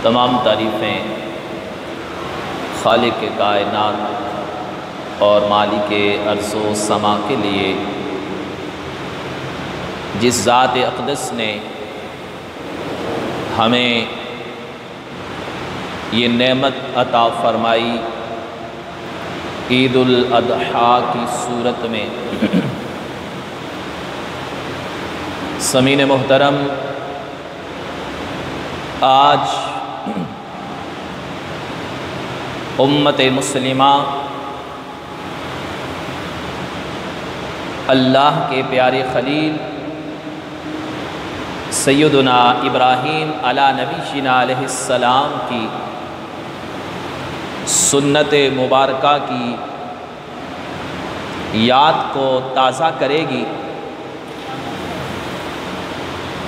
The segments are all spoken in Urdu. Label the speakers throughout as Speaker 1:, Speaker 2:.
Speaker 1: تمام تعریفیں خالق کائنات اور مالک ارض و سما کے لیے، جس ذات اقدس نے ہمیں یہ نعمت عطا فرمائی عید الاضحیٰ کی صورت میں۔ سامعین محترم، آج امت مسلمہ اللہ کے پیارے خلیل سیدنا ابراہیم علی نبینا علیہ السلام کی سنت مبارکہ کی یاد کو تازہ کرے گی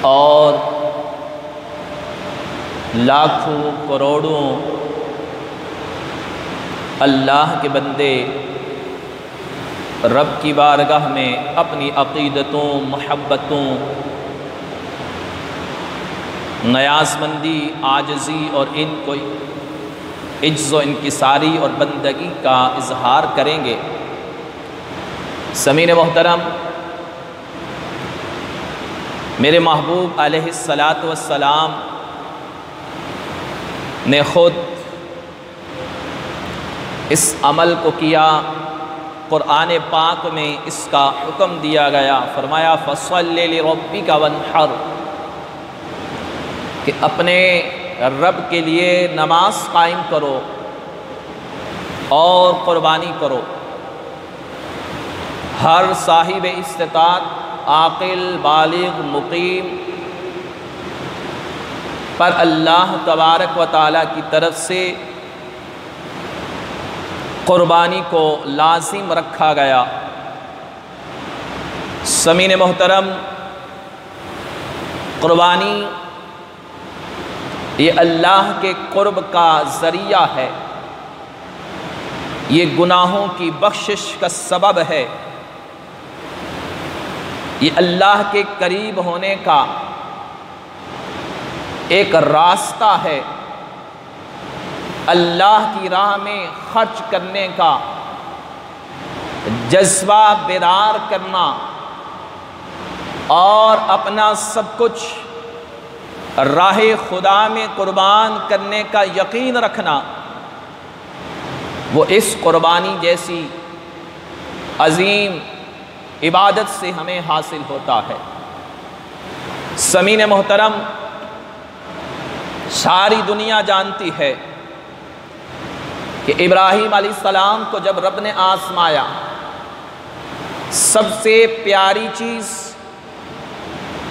Speaker 1: اور لاکھوں کروڑوں اللہ کے بندے رب کی بارگاہ میں اپنی عقیدتوں، محبتوں، نیاز مندی، عاجزی اور ان کو عجز و انکساری اور بندگی کا اظہار کریں گے۔ سامعین محترم، میرے محبوب علیہ الصلاۃ والسلام نے خود اس عمل کو کیا۔ قرآن پاک میں اس کا حکم دیا گیا، فرمایا فَصَلِّ لِرَبِّكَ وَانْحَرْ، کہ اپنے رب کے لیے نماز قائم کرو اور قربانی کرو۔ ہر صاحب استطاعت، عاقل، بالغ، مقیم پر اللہ تبارک و تعالیٰ کی طرف سے قربانی کو لازم رکھا گیا۔ سامعین محترم، قربانی یہ اللہ کے قرب کا ذریعہ ہے، یہ گناہوں کی بخشش کا سبب ہے، یہ اللہ کے قریب ہونے کا ایک راستہ ہے، اللہ کی راہ میں خرچ کرنے کا جذبہ بیدار کرنا اور اپنا سب کچھ راہ خدا میں قربان کرنے کا یقین رکھنا، وہ اس قربانی جیسی عظیم عبادت سے ہمیں حاصل ہوتا ہے۔ سامعین محترم، ساری دنیا جانتی ہے کہ ابراہیم علیہ السلام کو جب رب نے آزمایا، سب سے پیاری چیز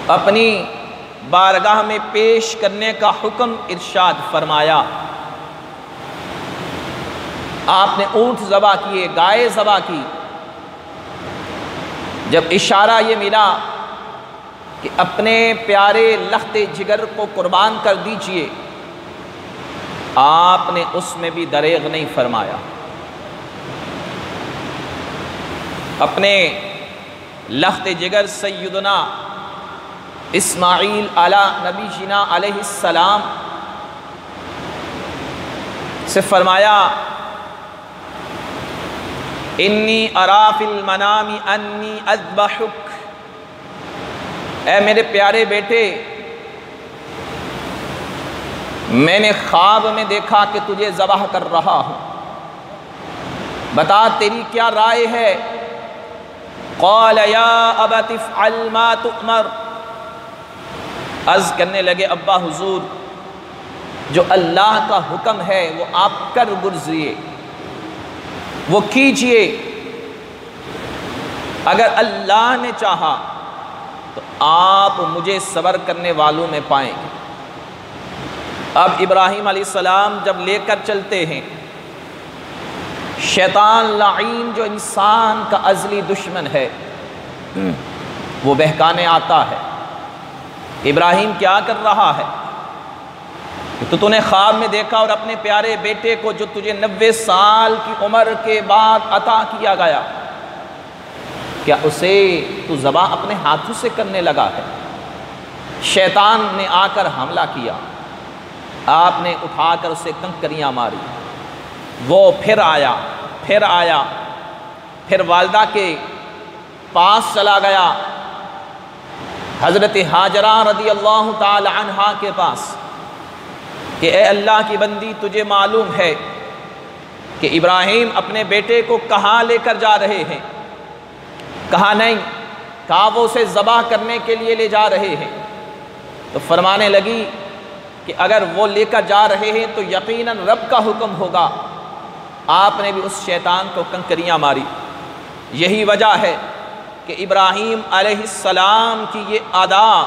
Speaker 1: اپنی بارگاہ میں پیش کرنے کا حکم ارشاد فرمایا۔ آپ نے اونٹ ذبح کیے، گائے ذبح کی۔ جب اشارہ یہ ملا کہ اپنے پیارے لخت جگر کو قربان کر دیجئے، آپ نے اس میں بھی دریغ نہیں فرمایا، اپنے لخت جگر سیدنا اسماعیل علی نبینا علیہ السلام سے فرمایا انی ارا فی المنام انی اذبحک، اے میرے پیارے بیٹے، میں نے خواب میں دیکھا کہ تجھے ذبح کر رہا ہوں، بتا تیری کیا رائے ہے؟ قال یا ابت افعل ما تؤمر، عرض کرنے لگے ابا حضور، جو اللہ کا حکم ہے وہ آپ کر گزریے، وہ کیجئے، اگر اللہ نے چاہا تو آپ مجھے صبر کرنے والوں میں پائیں گے۔ اب ابراہیم علیہ السلام جب لے کر چلتے ہیں، شیطان لعین جو انسان کا ازلی دشمن ہے وہ بہکانے آتا ہے۔ ابراہیم کیا کر رہا ہے کہ تو نے خواب میں دیکھا اور اپنے پیارے بیٹے کو جو تجھے 90 سال کی عمر کے بعد عطا کیا گیا، کیا اسے تو ذبح اپنے ہاتھوں سے کرنے لگا ہے؟ شیطان نے آ کر حملہ کیا، آپ نے اٹھا کر اسے کنکریاں ماری، وہ پھر آیا، پھر والدہ کے پاس چلا گیا، حضرت ہاجرہ رضی اللہ تعالی عنہا کے پاس، کہ اے اللہ کی بندی، تجھے معلوم ہے کہ ابراہیم اپنے بیٹے کو کہاں لے کر جا رہے ہیں؟ کہا نہیں، کہا وہ اسے ذبح کرنے کے لیے لے جا رہے ہیں۔ تو فرمانے لگی کہ اگر وہ لے کر جا رہے ہیں تو یقیناً رب کا حکم ہوگا۔ آپ نے بھی اس شیطان کو کنکریاں ماری۔ یہی وجہ ہے کہ ابراہیم علیہ السلام کی یہ ادا،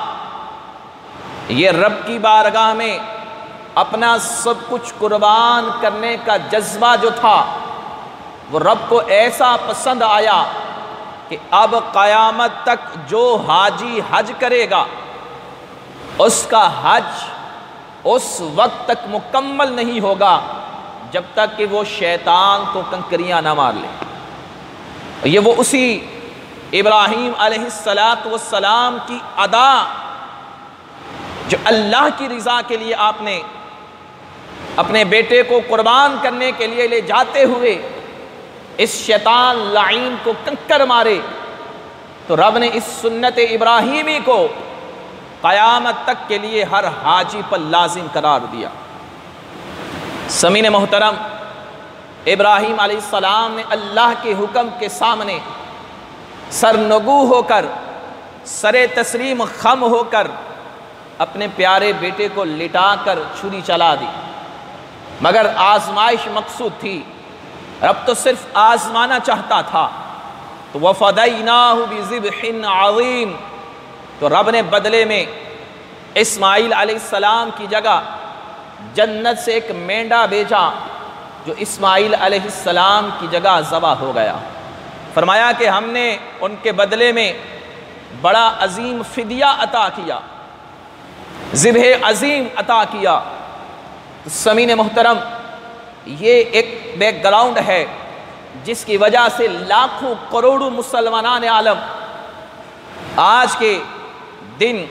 Speaker 1: یہ رب کی بارگاہ میں اپنا سب کچھ قربان کرنے کا جذبہ جو تھا، وہ رب کو ایسا پسند آیا کہ اب قیامت تک جو حاجی حج کرے گا، اس کا حج اس وقت تک مکمل نہیں ہوگا جب تک کہ وہ شیطان کو کنکریاں نہ مار لے۔ یہ وہ اسی ابراہیم علیہ السلام کی ادا جو اللہ کی رضا کے لیے آپ نے اپنے بیٹے کو قربان کرنے کے لیے لے جاتے ہوئے اس شیطان لعین کو کنکر مارے، تو رب نے اس سنت ابراہیمی کو قیامت تک کے لیے ہر حاجی پر لازم قرار دیا۔ سامعین محترم، ابراہیم علیہ السلام نے اللہ کے حکم کے سامنے سرنگو ہو کر، سر تسلیم خم ہو کر اپنے پیارے بیٹے کو لٹا کر چھری چلا دی، مگر آزمائش مقصود تھی۔ رب تو صرف آزمانا چاہتا تھا، تو وَفَدَيْنَاهُ بِذِبْحٍ عَظِيمٍ، تو رب نے بدلے میں اسماعیل علیہ السلام کی جگہ جنت سے ایک مینڈا بھیجا جو اسماعیل علیہ السلام کی جگہ ذبح ہو گیا۔ فرمایا کہ ہم نے ان کے بدلے میں بڑا عظیم فدیہ عطا کیا، ذبح عظیم عطا کیا۔ سامعین محترم، یہ ایک بیک گراؤنڈ ہے جس کی وجہ سے لاکھوں کروڑوں مسلمانان عالم آج کے دن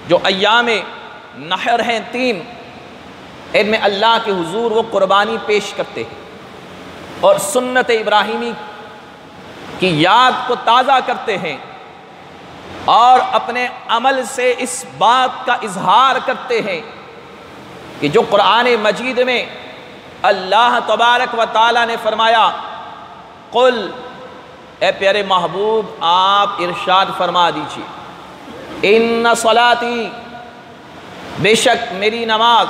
Speaker 1: جو ایام نحر ہیں 3، ان میں اللہ کے حضور وہ قربانی پیش کرتے ہیں اور سنت ابراہیمی کی یاد کو تازہ کرتے ہیں، اور اپنے عمل سے اس بات کا اظہار کرتے ہیں کہ جو قرآن مجید میں اللہ تبارک و تعالی نے فرمایا، قل، اے پیارے محبوب آپ ارشاد فرما دیجیے، ان صلاتی، بے شک میری نماز،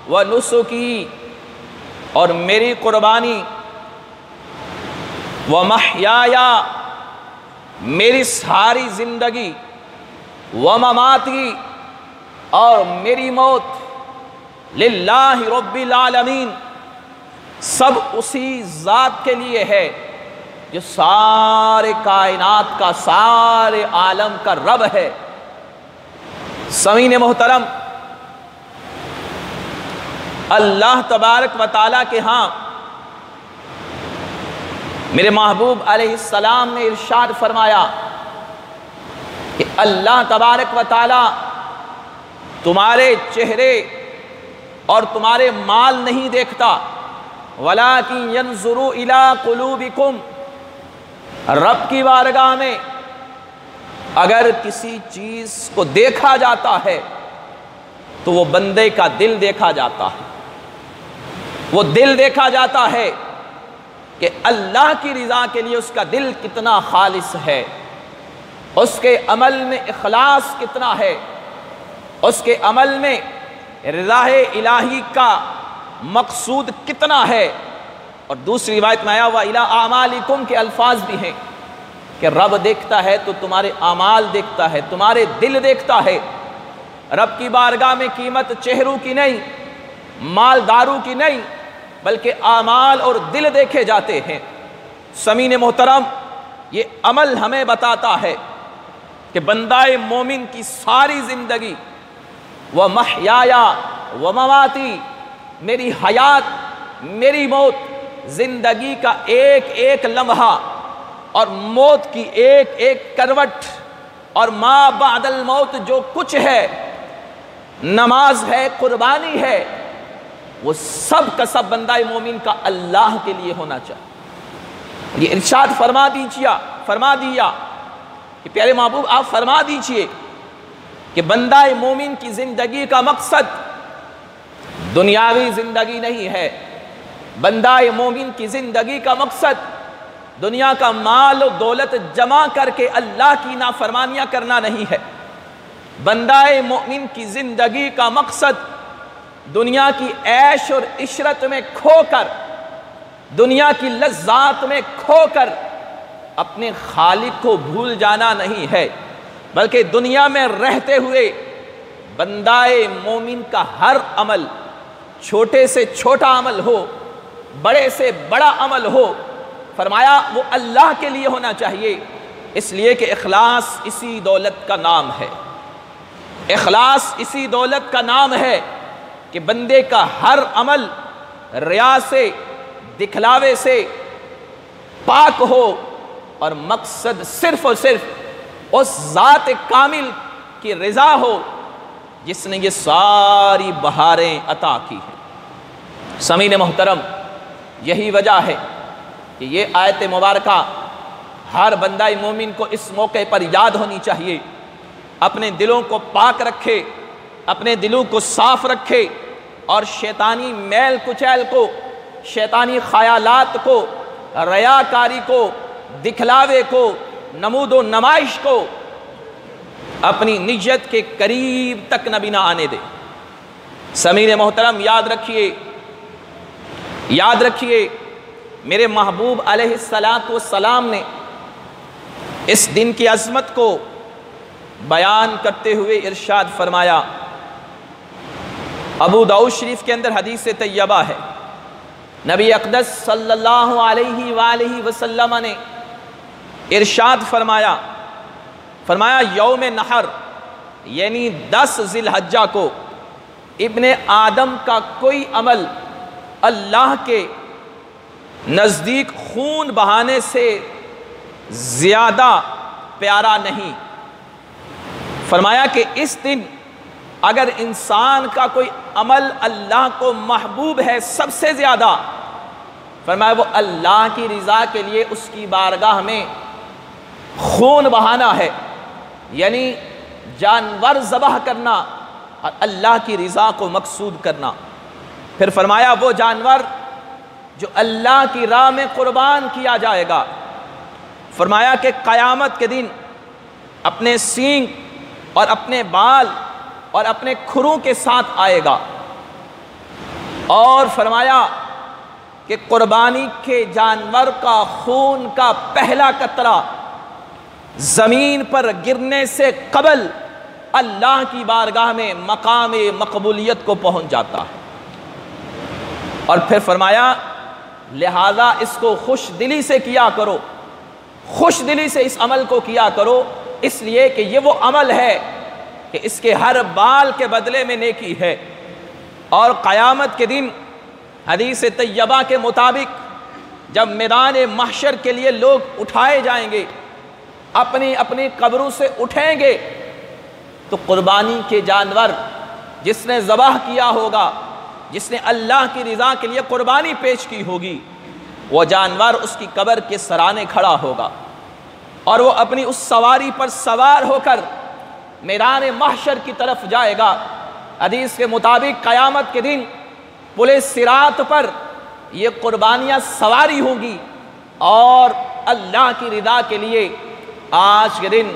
Speaker 1: و نسکی، اور میری قربانی، و محیایا، میری ساری زندگی، و مماتی، اور میری موت، للہ رب العالمین، سب اسی ذات کے لیے ہے جو سارے کائنات کا، سارے عالم کا رب ہے۔ سامعین محترم، اللہ تبارک و تعالیٰ کے ہاں میرے محبوب علیہ السلام نے ارشاد فرمایا کہ اللہ تبارک و تعالیٰ تمہارے چہرے اور تمہارے مال نہیں دیکھتا، وَلَٰكِن يَنْظُرُ إِلَىٰ قُلُوبِكُمْ، رب کی بارگاہ میں اگر کسی چیز کو دیکھا جاتا ہے تو وہ بندے کا دل دیکھا جاتا ہے، وہ دل دیکھا جاتا ہے کہ اللہ کی رضا کے لیے اس کا دل کتنا خالص ہے، اس کے عمل میں اخلاص کتنا ہے، اس کے عمل میں رضا الہی کا مقصود کتنا ہے۔ اور دوسری روایت میں آیا وَإِلَىٰ أَعْمَالِكُمْ کے الفاظ بھی ہیں کہ رب دیکھتا ہے تو تمہارے اعمال دیکھتا ہے، تمہارے دل دیکھتا ہے۔ رب کی بارگاہ میں قیمت چہروں کی نہیں، مالداروں کی نہیں، بلکہ اعمال اور دل دیکھے جاتے ہیں۔ سامعین محترم، یہ عمل ہمیں بتاتا ہے کہ بندہ مومن کی ساری زندگی، وَمَحْيَايَا وَمَمَاتِي، میری حیات، میری موت، زندگی کا ایک ایک لمحہ اور موت کی ایک ایک کروٹ اور ما بعد الموت جو کچھ ہے، نماز ہے، قربانی ہے، وہ سب کا سب بندہ مومن کا اللہ کے لیے ہونا چاہیے۔ یہ ارشاد فرما دیا کہ پیارے محبوب آپ فرما دیجئے کہ بندہ مومن کی زندگی کا مقصد دنیاوی زندگی نہیں ہے، بندہ مومن کی زندگی کا مقصد دنیا کا مال و دولت جمع کر کے اللہ کی نافرمانیاں کرنا نہیں ہے، بندہ مومن کی زندگی کا مقصد دنیا کی عیش اور عشرت میں کھو کر، دنیا کی لذات میں کھو کر اپنے خالق کو بھول جانا نہیں ہے، بلکہ دنیا میں رہتے ہوئے بندہ مومن کا ہر عمل، چھوٹے سے چھوٹا عمل ہو، بڑے سے بڑا عمل ہو، فرمایا وہ اللہ کے لیے ہونا چاہیے، اس لیے کہ اخلاص اسی دولت کا نام ہے، اخلاص اسی دولت کا نام ہے کہ بندے کا ہر عمل ریا سے، دکھلاوے سے پاک ہو اور مقصد صرف اور صرف اس ذات کامل کی رضا ہو جس نے یہ ساری بہاریں عطا کی ہیں۔ سامعین محترم، یہی وجہ ہے کہ یہ آیت مبارکہ ہر بندہ مومن کو اس موقع پر یاد ہونی چاہیے، اپنے دلوں کو پاک رکھے، اپنے دلوں کو صاف رکھے اور شیطانی میل کچیل کو، شیطانی خیالات کو، ریاکاری کو، دکھلاوے کو، نمود و نمائش کو اپنی نیت کے قریب تک نبی نہ آنے دے۔ سامعین محترم، یاد رکھیے میرے محبوب علیہ السلام نے اس دن کی عظمت کو بیان کرتے ہوئے ارشاد فرمایا، ابو داؤد شریف کے اندر حدیث طیبہ ہے، نبی اقدس صلی اللہ علیہ وآلہ وسلم نے ارشاد فرمایا یوم نحر یعنی 10 ذی الحجہ کو ابن آدم کا کوئی عمل اللہ کے نزدیک خون بہانے سے زیادہ پیارا نہیں۔ فرمایا کہ اس دن اگر انسان کا کوئی عمل اللہ کو محبوب ہے سب سے زیادہ، فرمایا وہ اللہ کی رضا کے لیے اس کی بارگاہ میں خون بہانا ہے، یعنی جانور ذبح کرنا اور اللہ کی رضا کو مقصود کرنا۔ پھر فرمایا وہ جانور جو اللہ کی راہ میں قربان کیا جائے گا، فرمایا کہ قیامت کے دن اپنے سینگ اور اپنے بال اور اپنے کھروں کے ساتھ آئے گا، اور فرمایا کہ قربانی کے جانور کا خون کا پہلا قطرہ زمین پر گرنے سے قبل اللہ کی بارگاہ میں مقام مقبولیت کو پہنچ جاتا ہے۔ اور پھر فرمایا لہذا اس کو خوش دلی سے کیا کرو، خوش دلی سے اس عمل کو کیا کرو، اس لیے کہ یہ وہ عمل ہے کہ اس کے ہر بال کے بدلے میں نیکی ہے۔ اور قیامت کے دن حدیث طیبہ کے مطابق جب میدان محشر کے لیے لوگ اٹھائے جائیں گے، اپنی اپنی قبروں سے اٹھیں گے، تو قربانی کے جانور جس نے ذبح کیا ہوگا، جس نے اللہ کی رضا کے لیے قربانی پیش کی ہوگی، وہ جانور اس کی قبر کے سرانے کھڑا ہوگا، اور وہ اپنی اس سواری پر سوار ہو کر میدان محشر کی طرف جائے گا۔ حدیث کے مطابق قیامت کے دن پل صراط پر یہ قربانیاں سواری ہوں گی، اور اللہ کی رضا کے لیے آج کے دن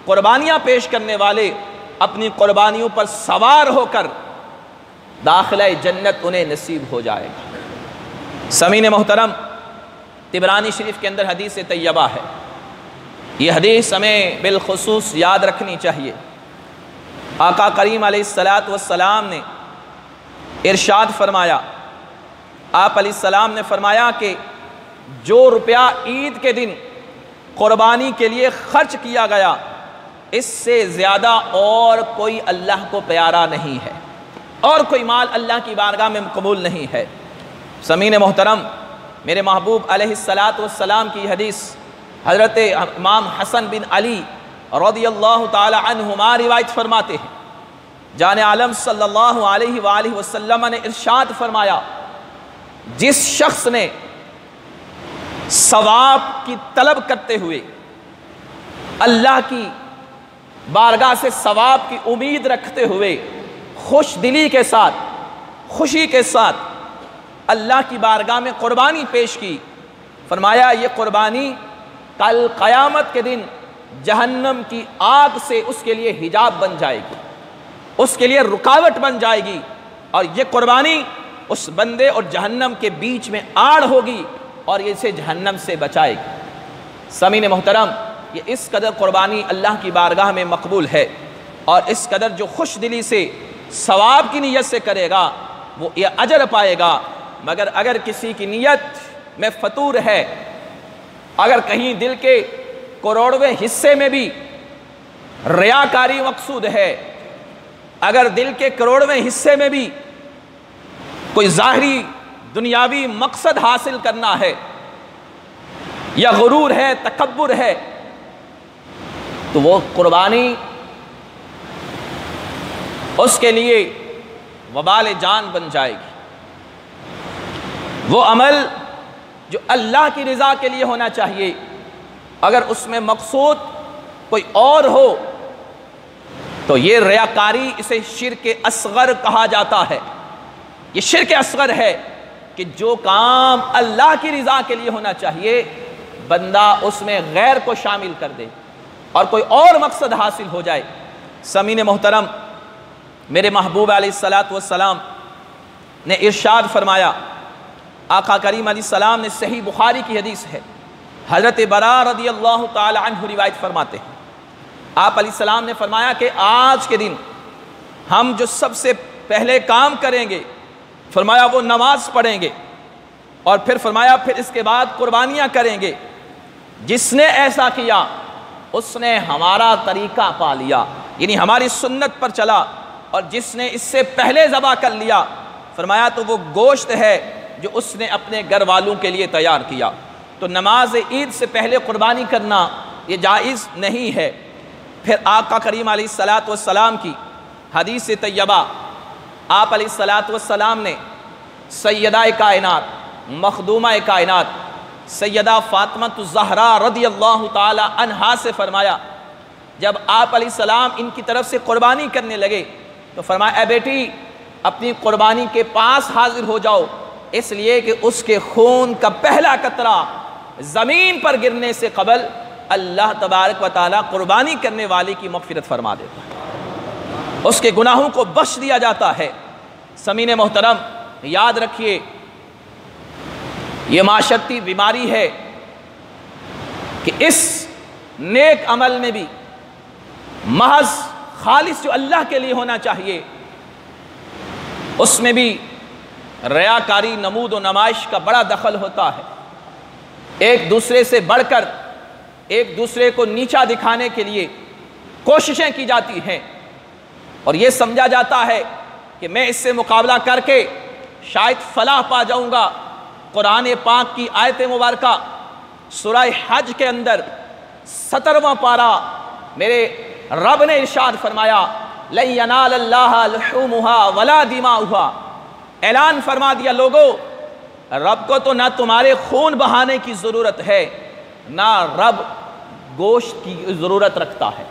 Speaker 1: قربانیاں پیش کرنے والے اپنی قربانیوں پر سوار ہو کر داخلہ جنت انہیں نصیب ہو جائے گا۔ سامعین محترم، طبرانی شریف کے اندر حدیث طیبہ ہے، یہ حدیث ہمیں بالخصوص یاد رکھنی چاہیے۔ آقا کریم علیہ السلام نے ارشاد فرمایا، آپ علیہ السلام نے فرمایا کہ جو روپیہ عید کے دن قربانی کے لیے خرچ کیا گیا، اس سے زیادہ اور کوئی اللہ کو پیارا نہیں ہے، اور کوئی مال اللہ کی بارگاہ میں قبول نہیں ہے۔ سامعین محترم، میرے محبوب علیہ السلام کی حدیث حضرت امام حسن بن علی رضی اللہ تعالی عنہما روایت فرماتے ہیں، جان عالم صلی اللہ علیہ وآلہ وسلم نے ارشاد فرمایا، جس شخص نے ثواب کی طلب کرتے ہوئے اللہ کی بارگاہ سے ثواب کی امید رکھتے ہوئے خوش دلی کے ساتھ، خوشی کے ساتھ اللہ کی بارگاہ میں قربانی پیش کی، فرمایا یہ قربانی کل قیامت کے دن جہنم کی آگ سے اس کے لیے حجاب بن جائے گی، اس کے لیے رکاوٹ بن جائے گی، اور یہ قربانی اس بندے اور جہنم کے بیچ میں آڑ ہوگی اور یہ اسے جہنم سے بچائے گی۔ سامعین محترم، یہ اس قدر قربانی اللہ کی بارگاہ میں مقبول ہے، اور اس قدر جو خوش دلی سے ثواب کی نیت سے کرے گا وہ یہ اجر پائے گا۔ مگر اگر کسی کی نیت میں فطور ہے، اگر کہیں دل کے کروڑویں حصے میں بھی ریاکاری مقصود ہے، اگر دل کے کروڑویں حصے میں بھی کوئی ظاہری دنیاوی مقصد حاصل کرنا ہے، یا غرور ہے، تکبر ہے، تو وہ قربانی اس کے لیے وبال جان بن جائے گی۔ وہ عمل جو اللہ کی رضا کے لیے ہونا چاہیے، اگر اس میں مقصود کوئی اور ہو تو یہ ریاکاری، اسے شرک اصغر کہا جاتا ہے۔ یہ شرک اصغر ہے کہ جو کام اللہ کی رضا کے لیے ہونا چاہیے بندہ اس میں غیر کو شامل کر دے اور کوئی اور مقصد حاصل ہو جائے۔ سامعین محترم، میرے محبوب علیہ السلام نے ارشاد فرمایا، آقا کریم علیہ السلام نے، صحیح بخاری کی حدیث ہے، حضرت براء رضی اللہ تعالی عنہ روایت فرماتے ہیں، آپ علیہ السلام نے فرمایا کہ آج کے دن ہم جو سب سے پہلے کام کریں گے، فرمایا وہ نماز پڑھیں گے، اور پھر فرمایا پھر اس کے بعد قربانیاں کریں گے۔ جس نے ایسا کیا اس نے ہمارا طریقہ پا لیا، یعنی ہماری سنت پر چلا، اور جس نے اس سے پہلے ذبح کر لیا، فرمایا تو وہ گوشت ہے جو اس نے اپنے گھر والوں کے لیے تیار کیا۔ تو نماز عید سے پہلے قربانی کرنا یہ جائز نہیں ہے۔ پھر آقا کریم علیہ السلام کی حدیث طیبہ، آپ علیہ السلام نے سیدہ کائنات، مخدومہ کائنات سیدہ فاطمہ الزہرا رضی اللہ تعالی عنہا سے فرمایا، جب آپ علیہ السلام ان کی طرف سے قربانی کرنے لگے تو فرمایا، اے بیٹی اپنی قربانی کے پاس حاضر ہو جاؤ، اس لیے کہ اس کے خون کا پہلا قطرہ زمین پر گرنے سے قبل اللہ تبارک و تعالی قربانی کرنے والے کی مغفرت فرما دیتا ہے، اس کے گناہوں کو بخش دیا جاتا ہے۔ سامعین محترم، یاد رکھیے یہ معاشرتی بیماری ہے کہ اس نیک عمل میں بھی محض خالص جو اللہ کے لیے ہونا چاہیے اس میں بھی ریاکاری، نمود و نمائش کا بڑا دخل ہوتا ہے۔ ایک دوسرے سے بڑھ کر ایک دوسرے کو نیچا دکھانے کے لیے کوششیں کی جاتی ہیں، اور یہ سمجھا جاتا ہے کہ میں اس سے مقابلہ کر کے شاید فلاح پا جاؤں گا۔ قرآن پاک کی آیت مبارکہ سورہ حج کے اندر 17واں پارہ میرے رب نے ارشاد فرمایا، لَن يَنَالَ اللَّهَ لُحُومُهَا وَلَا دِمَاؤُهَا، اعلان فرما دیا، لوگو رب کو تو نہ تمہارے خون بہانے کی ضرورت ہے، نہ رب گوشت کی ضرورت رکھتا ہے۔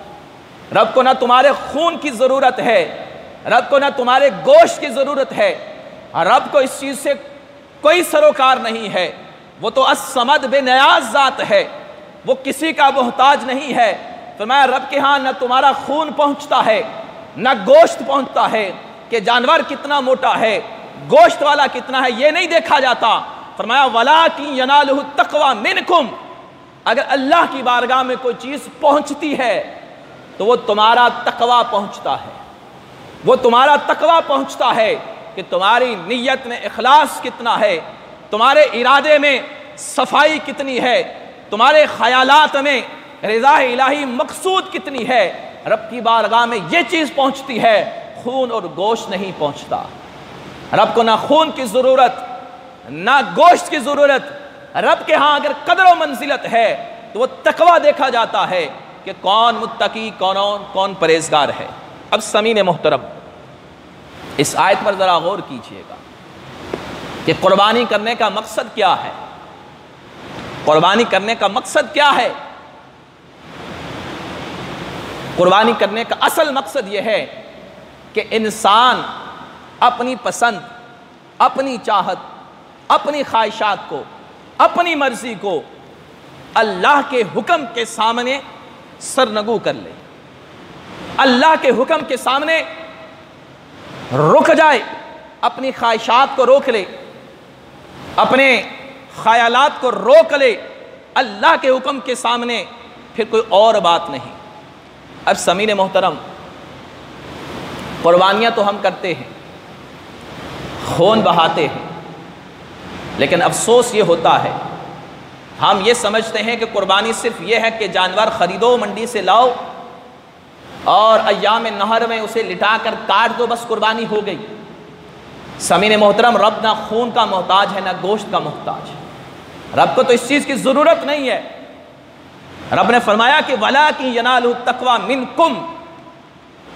Speaker 1: رب کو نہ تمہارے خون کی ضرورت ہے، رب کو نہ تمہارے گوشت کی ضرورت ہے، رب کو اس چیز سے کوئی سروکار نہیں ہے۔ وہ تو الصمد بے نیاز ذات ہے، وہ کسی کا محتاج نہیں ہے۔ فرمایا رب کے ہاں نہ تمہارا خون پہنچتا ہے، نہ گوشت پہنچتا ہے کہ جانور کتنا موٹا ہے، گوشت والا کتنا ہے، یہ نہیں دیکھا جاتا۔ فرمایا وَلَٰكِن يَنَالُهُ التَّقْوَىٰ مِنْكُمْ، اگر اللہ کی بارگاہ میں کوئی چیز پہنچتی ہے تو وہ تمہارا تقویٰ پہنچتا ہے، وہ تمہارا تقویٰ پہنچتا ہے کہ تمہاری نیت میں اخلاص کتنا ہے، تمہارے ارادے میں صفائی کتنی ہے، تمہارے خیالات میں رضا الہی مقصود کتنی ہے۔ رب کی بارگاہ میں یہ چیز پہنچتی ہے، خون اور گوشت نہیں پہنچتا۔ رب کو نہ خون کی ضرورت نہ گوشت کی ضرورت، رب کے ہاں اگر قدر و منزلت ہے تو وہ تقویٰ دیکھا جاتا ہے کہ کون متقی، کون پرہیزگار ہے۔ اب سامعین محترم، اس آیت پر ذرا غور کیجئے گا کہ قربانی کرنے کا مقصد کیا ہے؟ قربانی کرنے کا مقصد کیا ہے؟ قربانی کرنے کا اصل مقصد یہ ہے کہ انسان اپنی پسند، اپنی چاہت، اپنی خواہشات کو، اپنی مرضی کو اللہ کے حکم کے سامنے سرنگو کر لے، اللہ کے حکم کے سامنے رک جائے، اپنی خواہشات کو روک لے، اپنے خیالات کو روک لے، اللہ کے حکم کے سامنے پھر کوئی اور بات نہیں۔ اب سامعین محترم، قربانیاں تو ہم کرتے ہیں، خون بہاتے ہیں، لیکن افسوس یہ ہوتا ہے ہم یہ سمجھتے ہیں کہ قربانی صرف یہ ہے کہ جانور خریدو، منڈی سے لاؤ اور ایام نہر میں اسے لٹا کر کاٹ دو، بس قربانی ہو گئی۔ سامعین محترم، رب نہ خون کا محتاج ہے، نہ گوشت کا محتاج ہے۔ رب کو تو اس چیز کی ضرورت نہیں ہے۔ رب نے فرمایا کہ وَلَٰكِن يَنَالُهُ التَّقْوَىٰ مِنْكُمْ،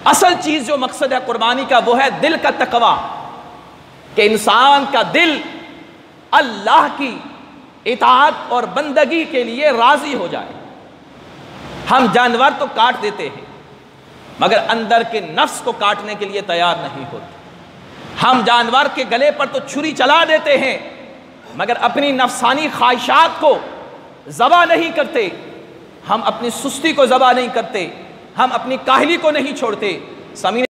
Speaker 1: اصل چیز جو مقصد ہے قربانی کا وہ ہے دل کا تقویٰ، کہ انسان کا دل اللہ کی اطاعت اور بندگی کے لیے راضی ہو جائے۔ ہم جانور تو کاٹ دیتے ہیں مگر اندر کے نفس کو کاٹنے کے لیے تیار نہیں ہوتے۔ ہم جانور کے گلے پر تو چھری چلا دیتے ہیں مگر اپنی نفسانی خواہشات کو ذبح نہیں کرتے، ہم اپنی سستی کو ذبح نہیں کرتے، ہم اپنی کاہلی کو نہیں چھوڑتے۔